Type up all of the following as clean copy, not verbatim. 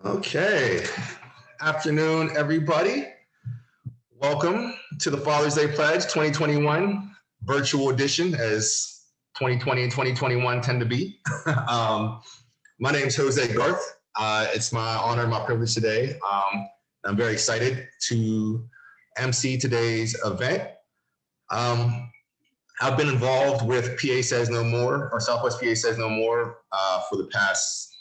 Okay, afternoon, everybody. Welcome to the Father's Day Pledge 2021 virtual edition, as 2020 and 2021 tend to be. My name is Jose Garth. It's my honor and my privilege today. I'm very excited to MC today's event. I've been involved with PA Says No More, or Southwest PA Says No More, for the past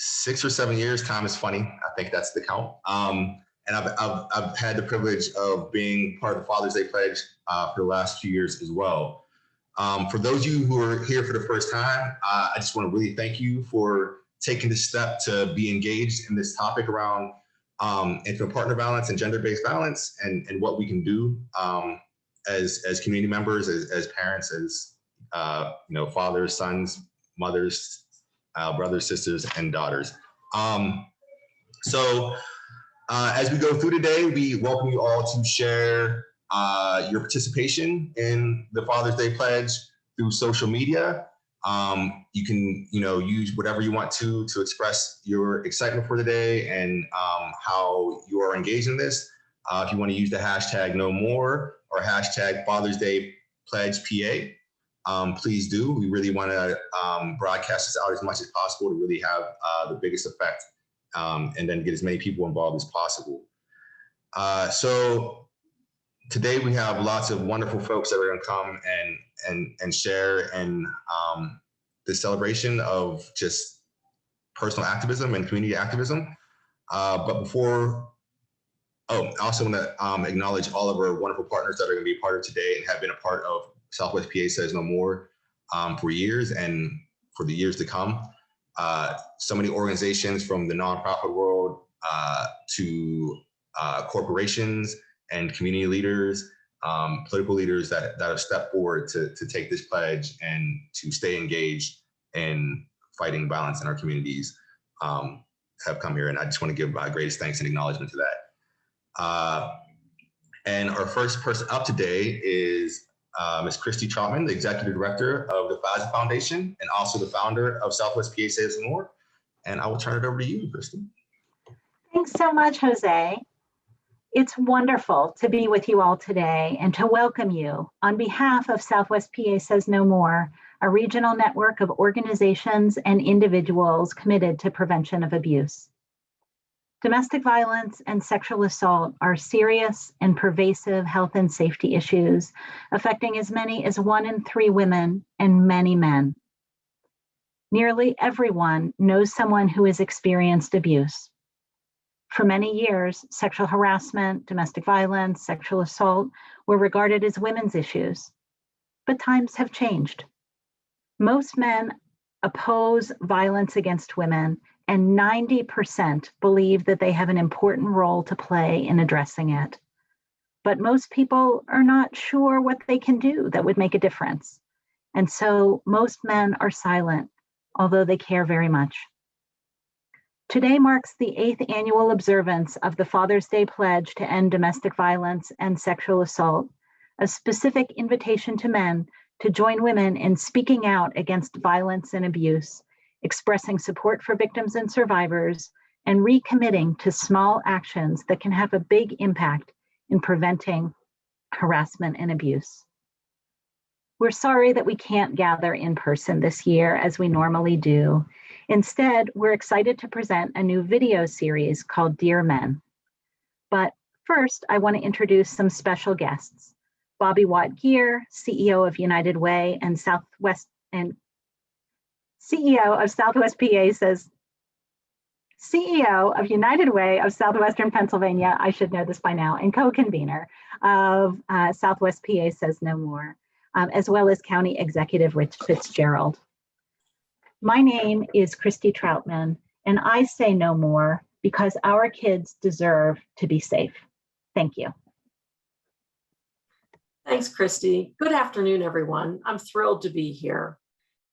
6 or 7 years. Time is funny. I think that's the count. And I've had the privilege of being part of the Father's Day Pledge for the last few years as well. For those of you who are here for the first time, I just want to really thank you for taking this step to be engaged in this topic around infant partner violence and gender-based violence, and what we can do as community members, as parents, as fathers, sons, mothers, brothers, sisters, and daughters. As we go through today, we welcome you all to share your participation in the Father's Day Pledge through social media. You can, use whatever you want to express your excitement for the day and how you are engaged in this. If you want to use the hashtag No More or hashtag Father's Day Pledge PA, please do. We really want to broadcast this out as much as possible to really have the biggest effect, and then get as many people involved as possible. So today we have lots of wonderful folks that are going to come and share in the celebration of just personal activism and community activism. But before, I also want to acknowledge all of our wonderful partners that are going to be a part of today and have been a part of Southwest PA Says No More for years and for the years to come. So many organizations from the nonprofit world to corporations and community leaders, political leaders that have stepped forward to take this pledge and to stay engaged in fighting violence in our communities have come here. And I just want to give my greatest thanks and acknowledgement to that. And our first person up today is Ms. Christy Troutman, the Executive Director of the FASA Foundation and also the founder of Southwest PA Says No More. And I will turn it over to you, Christy. Thanks so much, Jose. It's wonderful to be with you all today and to welcome you on behalf of Southwest PA Says No More, a regional network of organizations and individuals committed to prevention of abuse. Domestic violence and sexual assault are serious and pervasive health and safety issues affecting as many as 1 in 3 women and many men. Nearly everyone knows someone who has experienced abuse. For many years, sexual harassment, domestic violence, sexual assault were regarded as women's issues, but times have changed. Most men oppose violence against women, and 90% believe that they have an important role to play in addressing it. But most people are not sure what they can do that would make a difference. And so most men are silent, although they care very much. Today marks the 8th annual observance of the Father's Day Pledge to end domestic violence and sexual assault, a specific invitation to men to join women in speaking out against violence and abuse, expressing support for victims and survivors, and recommitting to small actions that can have a big impact in preventing harassment and abuse. We're sorry that we can't gather in person this year as we normally do. Instead, we're excited to present a new video series called Dear Men. But first, I want to introduce some special guests. Bobby Watt-Geer, CEO of United Way and CEO of Southwest PA says, CEO of United Way of Southwestern Pennsylvania, I should know this by now, and co-convener of Southwest PA Says No More, as well as County Executive Rich Fitzgerald. My name is Christy Troutman, and I say no more because our kids deserve to be safe. Thank you. Thanks, Christy. Good afternoon, everyone. I'm thrilled to be here.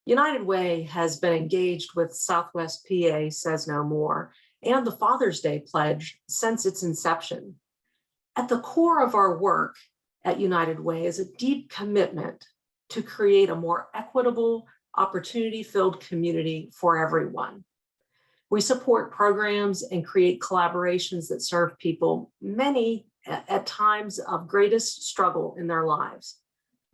United Way has been engaged with Southwest PA Says No More and the Father's Day Pledge since its inception. At the core of our work at United Way is a deep commitment to create a more equitable, opportunity-filled community for everyone. We support programs and create collaborations that serve people, many at times of greatest struggle in their lives.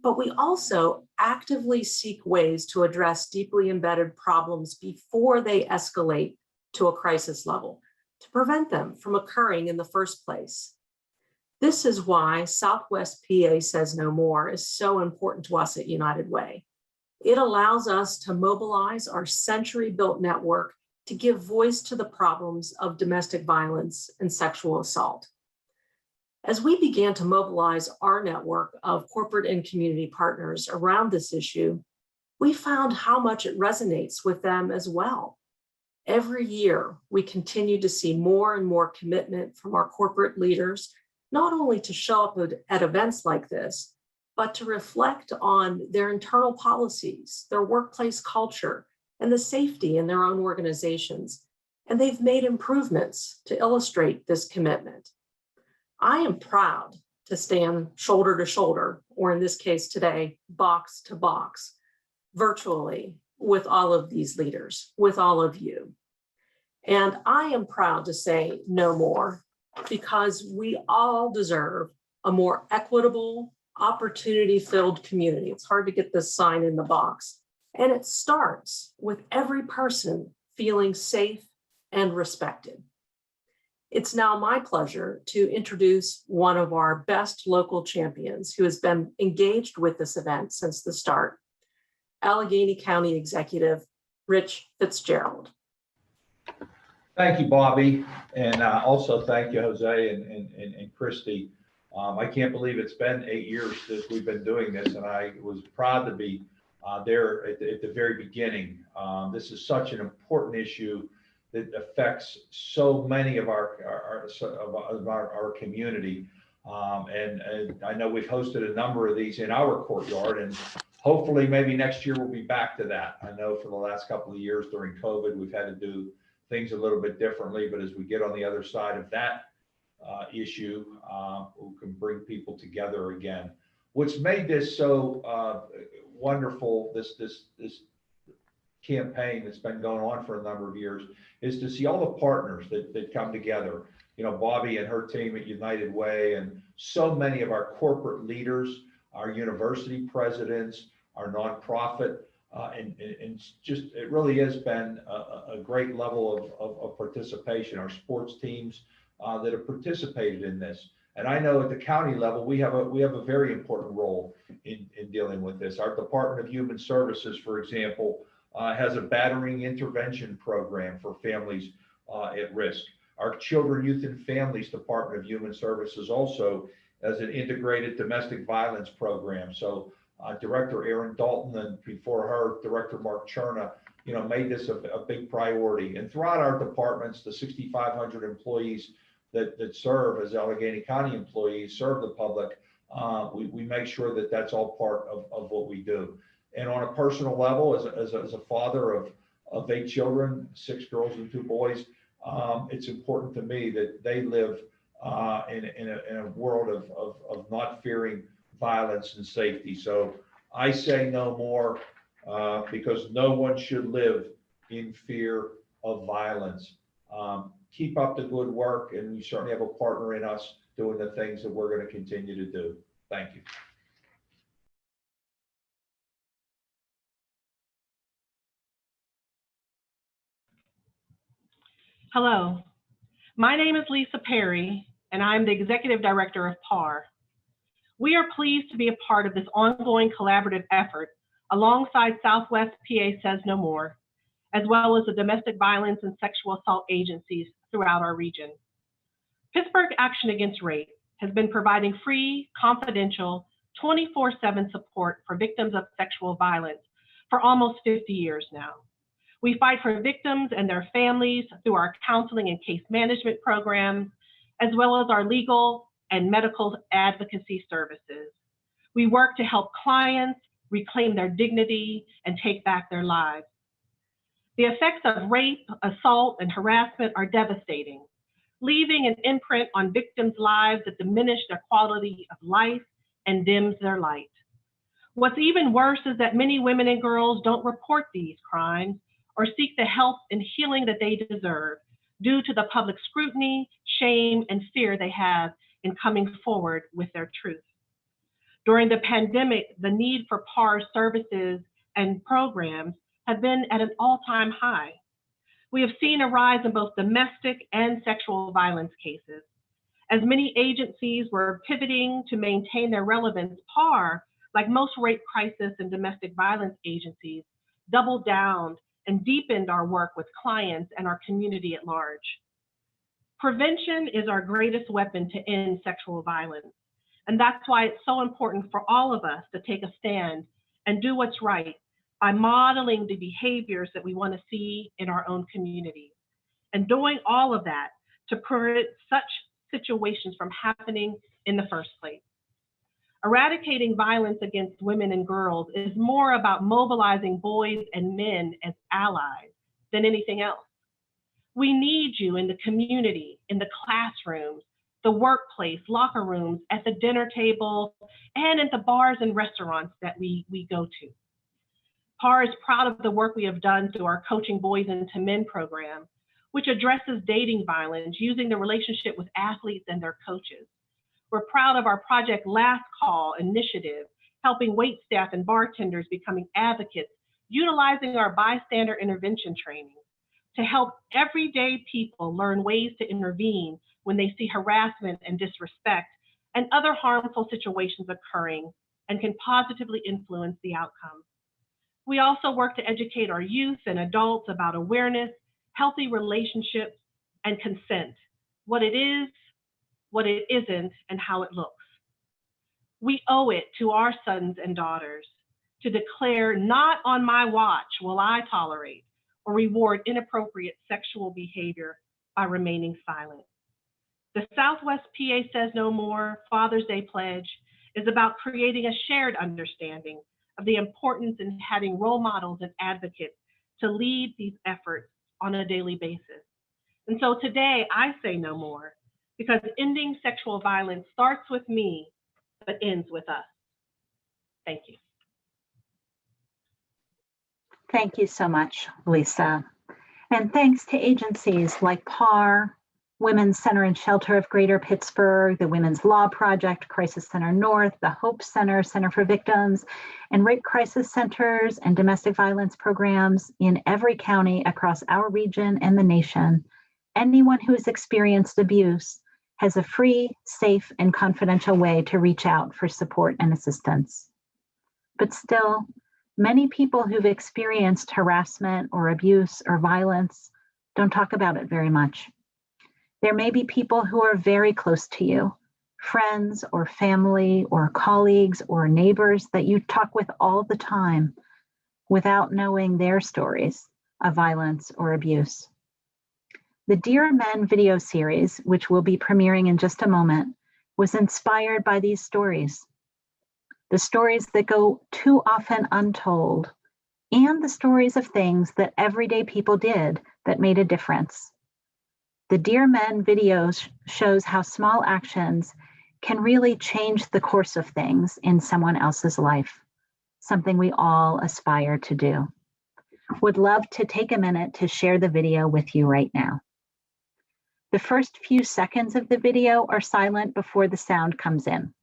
But we also actively seek ways to address deeply embedded problems before they escalate to a crisis level, to prevent them from occurring in the first place. This is why Southwest PA Says No More is so important to us at United Way. It allows us to mobilize our century-built network to give voice to the problems of domestic violence and sexual assault. As we began to mobilize our network of corporate and community partners around this issue, we found how much it resonates with them as well. Every year, we continue to see more and more commitment from our corporate leaders, not only to show up at events like this, but to reflect on their internal policies, their workplace culture, and the safety in their own organizations. And they've made improvements to illustrate this commitment. I am proud to stand shoulder to shoulder, or in this case today, box to box, virtually with all of these leaders, with all of you. And I am proud to say no more, because we all deserve a more equitable, opportunity-filled community. It's hard to get this sign in the box. And it starts with every person feeling safe and respected. It's now my pleasure to introduce one of our best local champions who has been engaged with this event since the start, Allegheny County Executive Rich Fitzgerald. Thank you, Bobby, and also thank you, Jose and Christy. I can't believe it's been 8 years since we've been doing this, and I was proud to be there at the very beginning. This is such an important issue that affects so many of our community, and I know we've hosted a number of these in our courtyard, and hopefully maybe next year we'll be back to that. I know for the last couple of years during COVID, we've had to do things a little bit differently, but as we get on the other side of that issue, we can bring people together again. What's made this so wonderful, this campaign that's been going on for a number of years, is to see all the partners that come together. You know, Bobby and her team at United Way, and so many of our corporate leaders, our university presidents, our nonprofit, and just, it really has been a great level of participation. Our sports teams that have participated in this. And I know at the county level, we have a very important role in dealing with this. Our Department of Human Services, for example, has a battering intervention program for families at risk. Our Children, Youth, and Families Department of Human Services also has an integrated domestic violence program. So Director Erin Dalton, and before her, Director Mark Cherna, made this a big priority. And throughout our departments, the 6,500 employees that serve as Allegheny County employees, serve the public, we make sure that that's all part of what we do. And on a personal level, as a father of 8 children, 6 girls and 2 boys, it's important to me that they live in a world of not fearing violence and safety. So I say no more, because no one should live in fear of violence. Keep up the good work, and you certainly have a partner in us doing the things that we're going to continue to do. Thank you. Hello, my name is Lisa Perry, and I'm the Executive Director of PAR. We are pleased to be a part of this ongoing collaborative effort alongside Southwest PA Says No More, as well as the domestic violence and sexual assault agencies throughout our region. Pittsburgh Action Against Rape has been providing free, confidential, 24/7 support for victims of sexual violence for almost 50 years now. We fight for victims and their families through our counseling and case management programs, as well as our legal and medical advocacy services. We work to help clients reclaim their dignity and take back their lives. The effects of rape, assault, and harassment are devastating, leaving an imprint on victims' lives that diminish their quality of life and dims their light. What's even worse is that many women and girls don't report these crimes or seek the help and healing that they deserve due to the public scrutiny, shame, and fear they have in coming forward with their truth. During the pandemic, the need for PAR services and programs have been at an all-time high. We have seen a rise in both domestic and sexual violence cases. As many agencies were pivoting to maintain their relevance, PAR, like most rape crisis and domestic violence agencies, doubled down and deepened our work with clients and our community at large. Prevention is our greatest weapon to end sexual violence. And that's why it's so important for all of us to take a stand and do what's right by modeling the behaviors that we want to see in our own communities, and doing all of that to prevent such situations from happening in the first place. Eradicating violence against women and girls is more about mobilizing boys and men as allies than anything else. We need you in the community, in the classrooms, the workplace, locker rooms, at the dinner table, and at the bars and restaurants that we go to. PAR is proud of the work we have done through our Coaching Boys into Men program, which addresses dating violence using the relationship with athletes and their coaches. We're proud of our Project Last Call initiative, helping wait staff and bartenders becoming advocates, utilizing our bystander intervention training to help everyday people learn ways to intervene when they see harassment and disrespect and other harmful situations occurring and can positively influence the outcome. We also work to educate our youth and adults about awareness, healthy relationships, and consent, what it is, what it isn't, and how it looks. We owe it to our sons and daughters to declare, not on my watch will I tolerate or reward inappropriate sexual behavior by remaining silent. The Southwest PA Says No More Father's Day Pledge is about creating a shared understanding of the importance in having role models and advocates to lead these efforts on a daily basis. And so today I say no more, because ending sexual violence starts with me, but ends with us. Thank you. Thank you so much, Lisa. And thanks to agencies like PAR, Women's Center and Shelter of Greater Pittsburgh, the Women's Law Project, Crisis Center North, the Hope Center, Center for Victims, and rape crisis centers and domestic violence programs in every county across our region and the nation. Anyone who has experienced abuse has a free, safe, and confidential way to reach out for support and assistance. But still, many people who've experienced harassment or abuse or violence don't talk about it very much. There may be people who are very close to you, friends or family or colleagues or neighbors that you talk with all the time without knowing their stories of violence or abuse. The Dear Men video series, which will be premiering in just a moment, was inspired by these stories. The stories that go too often untold, and the stories of things that everyday people did that made a difference. The Dear Men video shows how small actions can really change the course of things in someone else's life, something we all aspire to do. Would love to take a minute to share the video with you right now. The first few seconds of the video are silent before the sound comes in.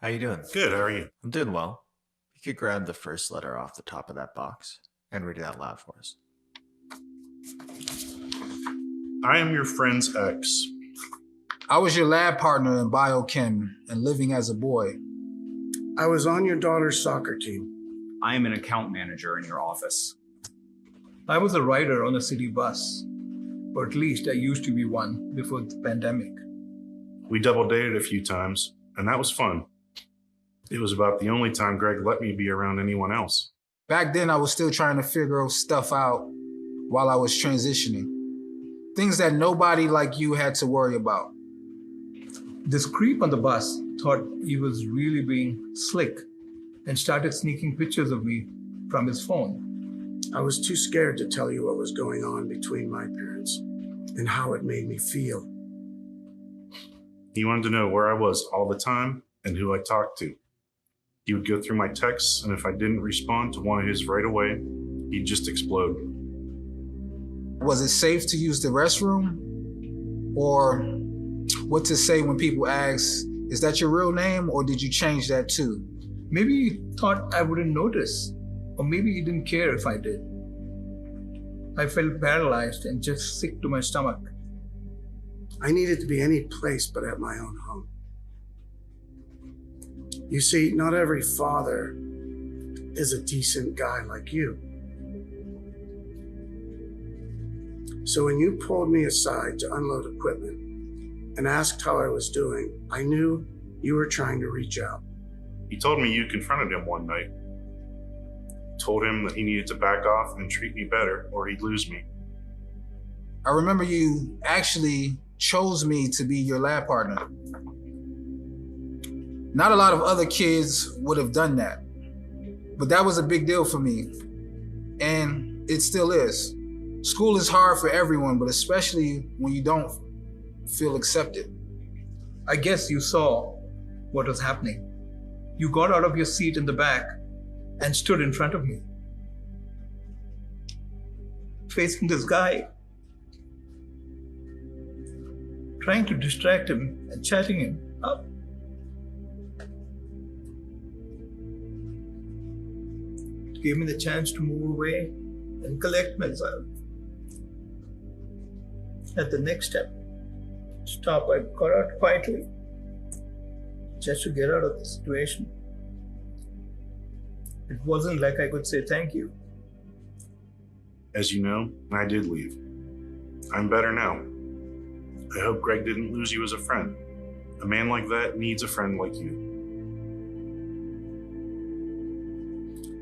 How you doing? Good, how are you? I'm doing well. You could grab the first letter off the top of that box and read it out loud for us. I am your friend's ex. I was your lab partner in biochem and living as a boy. I was on your daughter's soccer team. I am an account manager in your office. I was a rider on a city bus, or at least I used to be one before the pandemic. We double dated a few times, and that was fun. It was about the only time Greg let me be around anyone else. Back then, I was still trying to figure stuff out while I was transitioning. Things that nobody like you had to worry about. This creep on the bus thought he was really being slick and started sneaking pictures of me from his phone. I was too scared to tell you what was going on between my parents and how it made me feel. He wanted to know where I was all the time and who I talked to. He would go through my texts, and if I didn't respond to one of his right away, he'd just explode. Was it safe to use the restroom? Or what to say when people ask, is that your real name, or did you change that too? Maybe he thought I wouldn't notice, or maybe he didn't care if I did. I felt paralyzed and just sick to my stomach. I needed to be any place but at my own home. You see, not every father is a decent guy like you. So when you pulled me aside to unload equipment and asked how I was doing, I knew you were trying to reach out. He told me you confronted him one night. Told him that he needed to back off and treat me better or he'd lose me. I remember you actually chose me to be your lab partner. Not a lot of other kids would have done that, but that was a big deal for me, and it still is. School is hard for everyone, but especially when you don't feel accepted. I guess you saw what was happening. You got out of your seat in the back and stood in front of me, facing this guy, trying to distract him and chatting him up. It gave me the chance to move away and collect myself. At the next step, stop, I got out quietly, just to get out of the situation. It wasn't like I could say thank you. As you know, I did leave. I'm better now. I hope Greg didn't lose you as a friend. A man like that needs a friend like you.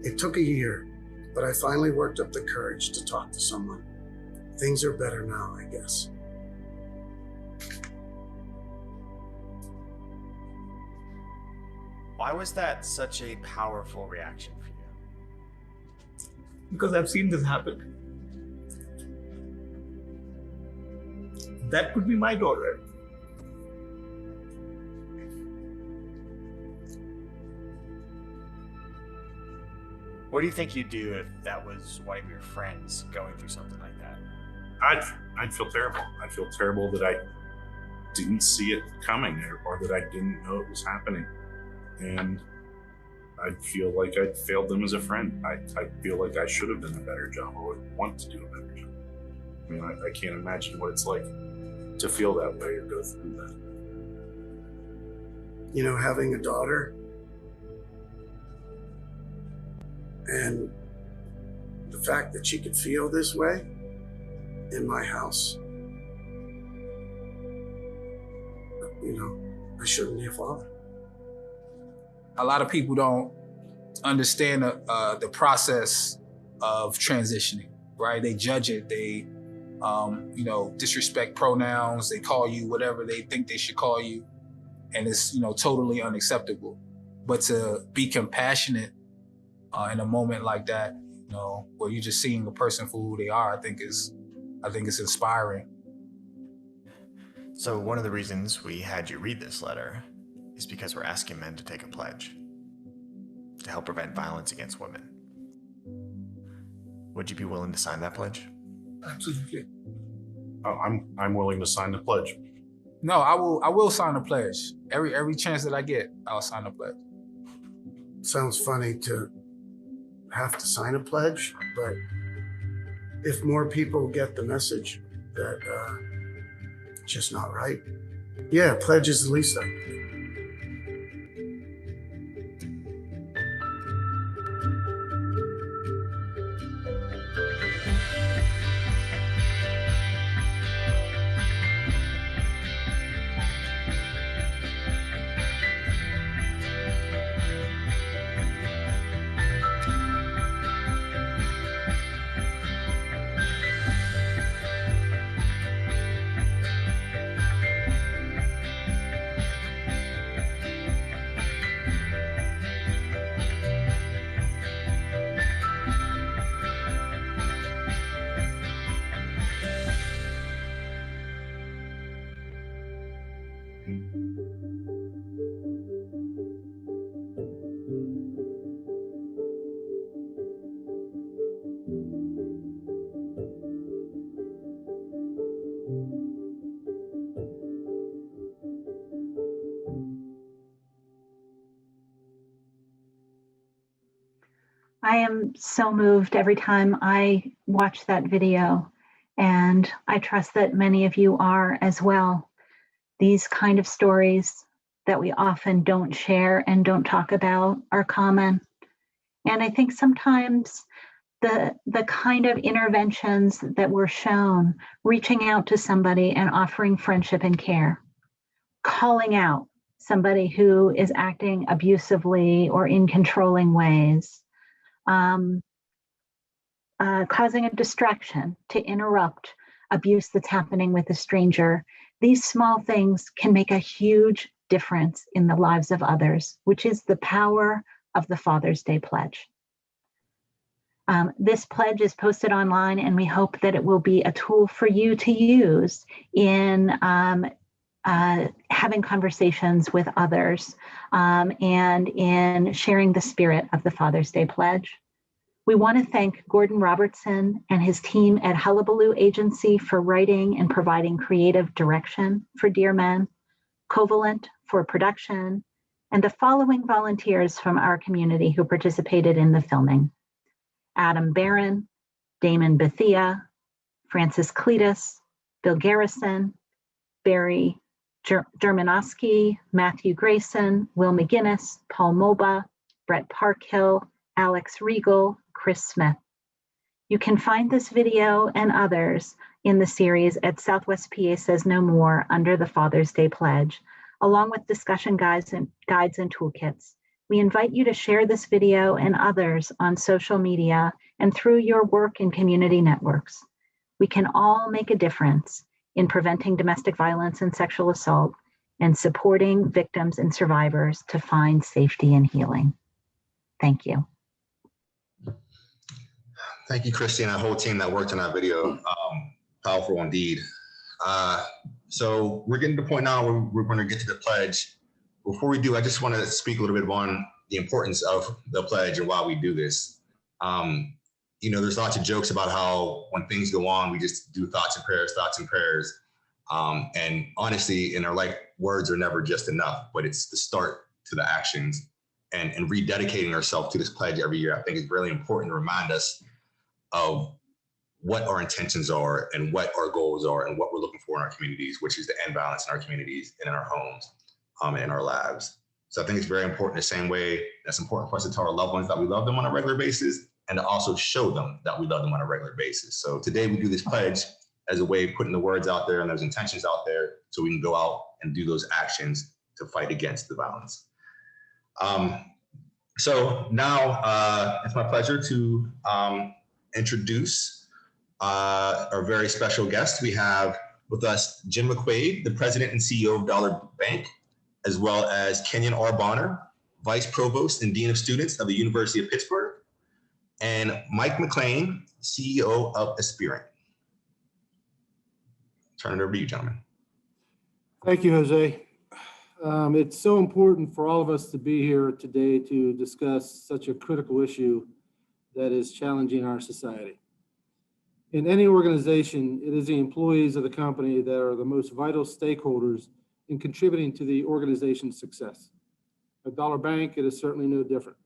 It took a year, but I finally worked up the courage to talk to someone. Things are better now, I guess. Why was that such a powerful reaction for you? Because I've seen this happen. That could be my daughter. What do you think you'd do if that was one of your friends going through something like that? I'd feel terrible. I'd feel terrible that I didn't see it coming or that I didn't know it was happening. And I'd feel like I'd failed them as a friend. I feel like I should have done a better job or would want to do a better job. I mean, I can't imagine what it's like to feel that way or go through that. You know, having a daughter and the fact that she could feel this way in my house, you know, I shouldn't be a father. A lot of people don't understand the process of transitioning, right? They judge it. They, disrespect pronouns. They call you whatever they think they should call you. And it's, totally unacceptable. But to be compassionate in a moment like that, where you're just seeing a person for who they are, I think it's inspiring. So one of the reasons we had you read this letter is because we're asking men to take a pledge to help prevent violence against women. Would you be willing to sign that pledge? Absolutely. Oh, I'm willing to sign the pledge. No, I will sign the pledge. Every chance that I get, I'll sign the pledge. Sounds funny to have to sign a pledge, but if more people get the message that it's just not right, yeah, pledge is the least I can do. I am so moved every time I watch that video, and I trust that many of you are as well. These kind of stories that we often don't share and don't talk about are common. And I think sometimes the kind of interventions that were shown, reaching out to somebody and offering friendship and care, calling out somebody who is acting abusively or in controlling ways, causing a distraction to interrupt abuse that's happening with a stranger. These small things can make a huge difference in the lives of others, which is the power of the Father's Day Pledge. This pledge is posted online, and we hope that it will be a tool for you to use in having conversations with others and in sharing the spirit of the Father's Day Pledge. We want to thank Gordon Robertson and his team at Hullabaloo Agency for writing and providing creative direction for Dear Men, Covalent for production, and the following volunteers from our community who participated in the filming: Adam Barron, Damon Bethia, Francis Cletus, Bill Garrison, Barry Dermanowski, Matthew Grayson, Will McGinnis, Paul Moba, Brett Parkhill, Alex Regal, Chris Smith. You can find this video and others in the series at Southwest PA Says No More under the Father's Day Pledge, along with discussion guides and toolkits. We invite you to share this video and others on social media and through your work and community networks. We can all make a difference in preventing domestic violence and sexual assault and supporting victims and survivors to find safety and healing. Thank you. Thank you, Christy, and the whole team that worked on that video. Powerful indeed. So we're getting to the point now where we're going to get to the pledge. Before we do, I just want to speak a little bit on the importance of the pledge and why we do this. You know, there's lots of jokes about how when things go on, we just do thoughts and prayers. And honestly, in our life, words are never just enough, but it's the start to the actions. And rededicating ourselves to this pledge every year, I think is really important to remind us of what our intentions are and what our goals are and what we're looking for in our communities, which is to end violence in our communities and in our homes and in our lives. So I think it's very important the same way that's important for us to tell our loved ones that we love them on a regular basis and to also show them that we love them on a regular basis. So today we do this pledge as a way of putting the words out there and those intentions out there so we can go out and do those actions to fight against the violence. So now it's my pleasure to introduce our very special guest. We have with us Jim McQuaid, the president and CEO of Dollar Bank, as well as Kenneth Bonner, vice provost and dean of students of the University of Pittsburgh, and Mike Mclean, CEO of Aspirant. Turn it over to you, gentlemen. Thank you, Jose. It's so important for all of us to be here today to discuss such a critical issue that is challenging our society. In any organization, it is the employees of the company that are the most vital stakeholders in contributing to the organization's success. At Dollar Bank, it is certainly no different.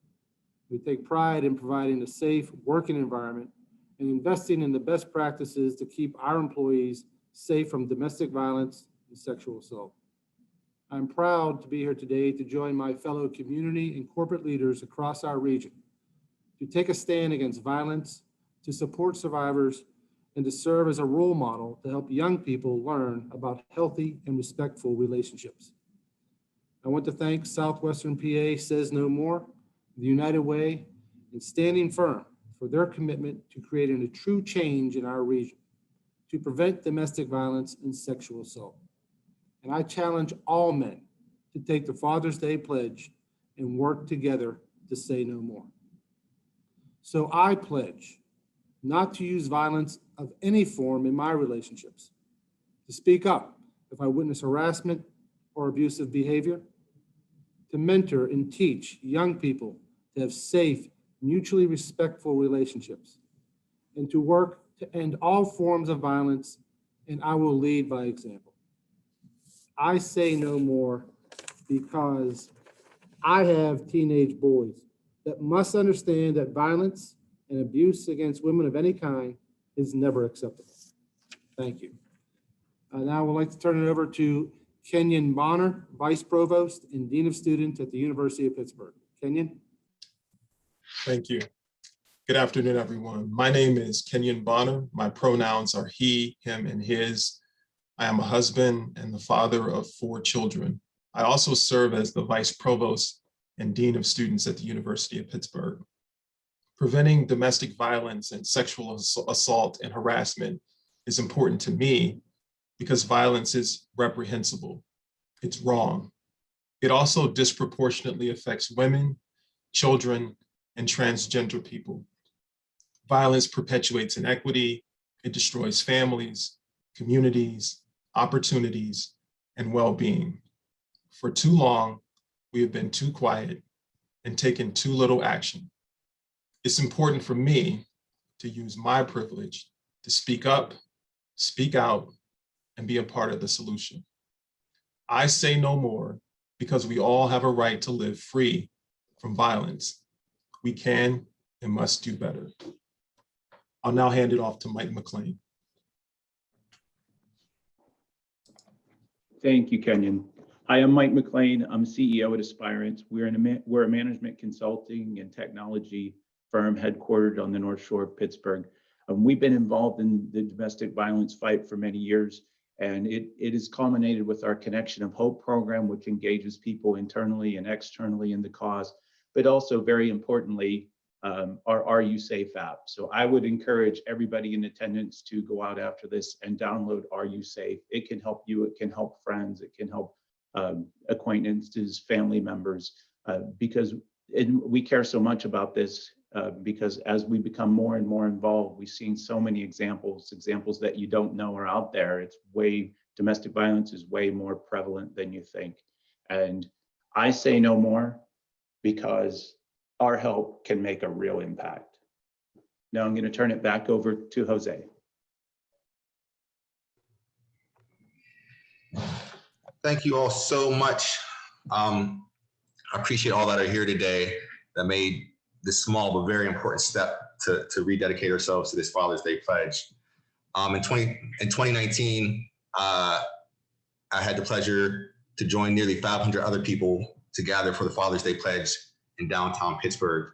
We take pride in providing a safe working environment and investing in the best practices to keep our employees safe from domestic violence and sexual assault. I'm proud to be here today to join my fellow community and corporate leaders across our region to take a stand against violence, to support survivors, and to serve as a role model to help young people learn about healthy and respectful relationships. I want to thank Southwestern PA Says No More, the United Way, and Standing Firm for their commitment to creating a true change in our region to prevent domestic violence and sexual assault. And I challenge all men to take the Father's Day Pledge and work together to say no more. So I pledge not to use violence of any form in my relationships, to speak up if I witness harassment or abusive behavior, to mentor and teach young people to have safe, mutually respectful relationships, and to work to end all forms of violence, and I will lead by example. I say no more because I have teenage boys that must understand that violence and abuse against women of any kind is never acceptable. Thank you. Now I would like to turn it over to Kenneth Bonner, Vice Provost and Dean of Students at the University of Pittsburgh. Kenyon. Thank you. Good afternoon, everyone. My name is Kenneth Bonner. My pronouns are he, him, and his. I am a husband and the father of 4 children. I also serve as the Vice Provost and Dean of Students at the University of Pittsburgh. Preventing domestic violence and sexual assault and harassment is important to me because violence is reprehensible. It's wrong. It also disproportionately affects women, children, and transgender people. Violence perpetuates inequity. It destroys families, communities, opportunities, and well-being. For too long, we have been too quiet and taken too little action. It's important for me to use my privilege to speak up, speak out, and be a part of the solution. I say no more because we all have a right to live free from violence. We can and must do better. I'll now hand it off to Mike Mclean. Thank you, Kenyon. Hi, I'm Mike Mclean. I'm CEO at Aspirant. We're a management consulting and technology firm headquartered on the North Shore of Pittsburgh. We've been involved in the domestic violence fight for many years, and it is culminated with our Connection of Hope program, which engages people internally and externally in the cause, but also very importantly, our Are You Safe app. So I would encourage everybody in attendance to go out after this and download Are You Safe. It can help you, it can help friends, it can help acquaintances, family members, because we care so much about this because as we become more and more involved, we've seen so many examples that you don't know are out there. Domestic violence is way more prevalent than you think. And I say no more because our help can make a real impact. Now I'm going to turn it back over to Jose. Thank you all so much. I appreciate all that are here today that made this small but very important step to rededicate ourselves to this Father's Day pledge. In 2019, I had the pleasure to join nearly 500 other people to gather for the Father's Day pledge in downtown Pittsburgh.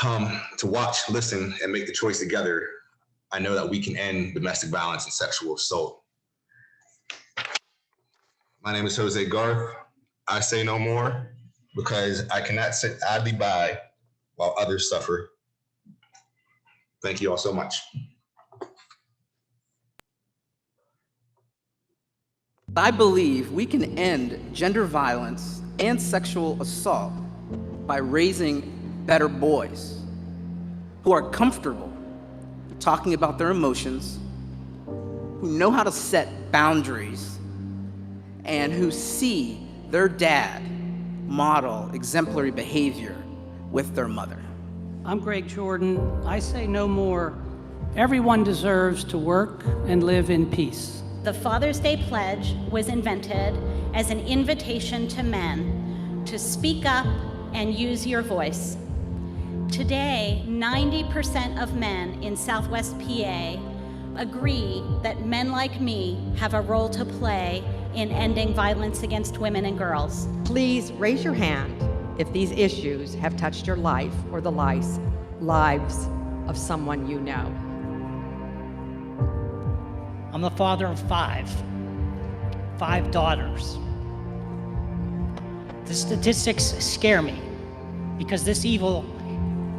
To watch, listen, and make the choice together, I know that we can end domestic violence and sexual assault. My name is Joanne Garth. I say no more because I cannot sit idly by while others suffer. Thank you all so much. I believe we can end gender violence and sexual assault by raising better boys who are comfortable talking about their emotions, who know how to set boundaries, and who see their dad model exemplary behavior with their mother. I'm Greg Jordan. I say no more. Everyone deserves to work and live in peace. The Father's Day Pledge was invented as an invitation to men to speak up and use your voice. Today, 90% of men in Southwest PA agree that men like me have a role to play in ending violence against women and girls. Please raise your hand if these issues have touched your life or the lives of someone you know. I'm the father of five daughters. The statistics scare me because this evil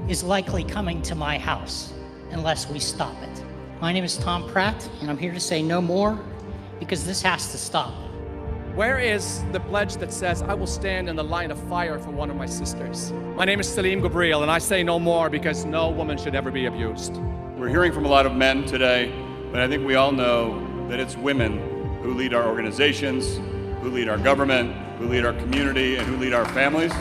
is likely coming to my house unless we stop it. My name is Tom Pratt, and I'm here to say no more because this has to stop. Where is the pledge that says, I will stand in the line of fire for one of my sisters? My name is Salim Gabriel, and I say no more because no woman should ever be abused. We're hearing from a lot of men today, but I think we all know that it's women who lead our organizations, who lead our government, who lead our community, and who lead our families.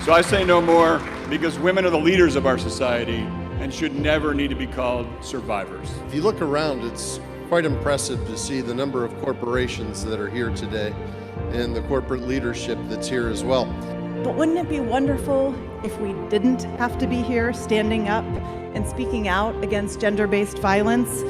So I say no more because women are the leaders of our society and should never need to be called survivors. If you look around, it's quite impressive to see the number of corporations that are here today and the corporate leadership that's here as well. But wouldn't it be wonderful if we didn't have to be here standing up and speaking out against gender-based violence?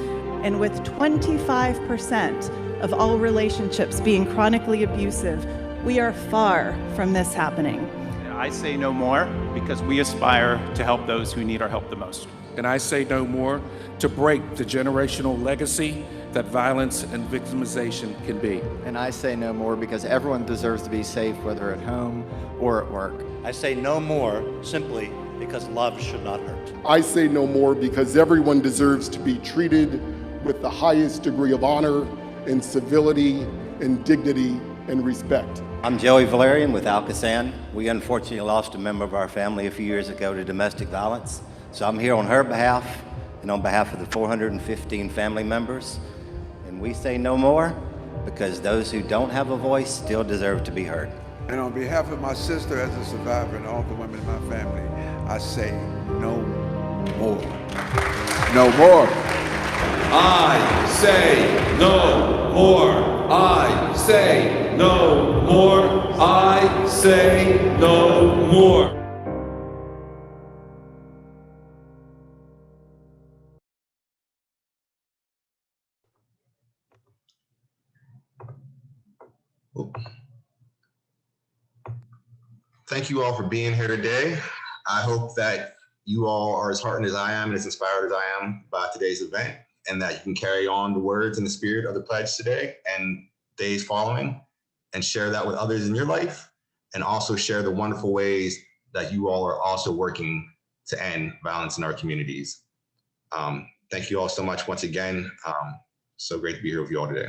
And with 25% of all relationships being chronically abusive, we are far from this happening. I say no more because we aspire to help those who need our help the most. And I say no more to break the generational legacy that violence and victimization can be. And I say no more because everyone deserves to be safe, whether at home or at work. I say no more simply because love should not hurt. I say no more because everyone deserves to be treated with the highest degree of honor and civility and dignity and respect. I'm Joey Valerian with Alcasan. We unfortunately lost a member of our family a few years ago to domestic violence. So I'm here on her behalf and on behalf of the 415 family members. And we say no more because those who don't have a voice still deserve to be heard. And on behalf of my sister as a survivor and all the women in my family, I say no more. No more. I say no more. I say no more. I say no more. Thank you all for being here today. I hope that you all are as heartened as I am and as inspired as I am by today's event, and that you can carry on the words and the spirit of the pledge today and days following and share that with others in your life, and also share the wonderful ways that you all are also working to end violence in our communities. Thank you all so much once again. So great to be here with you all today.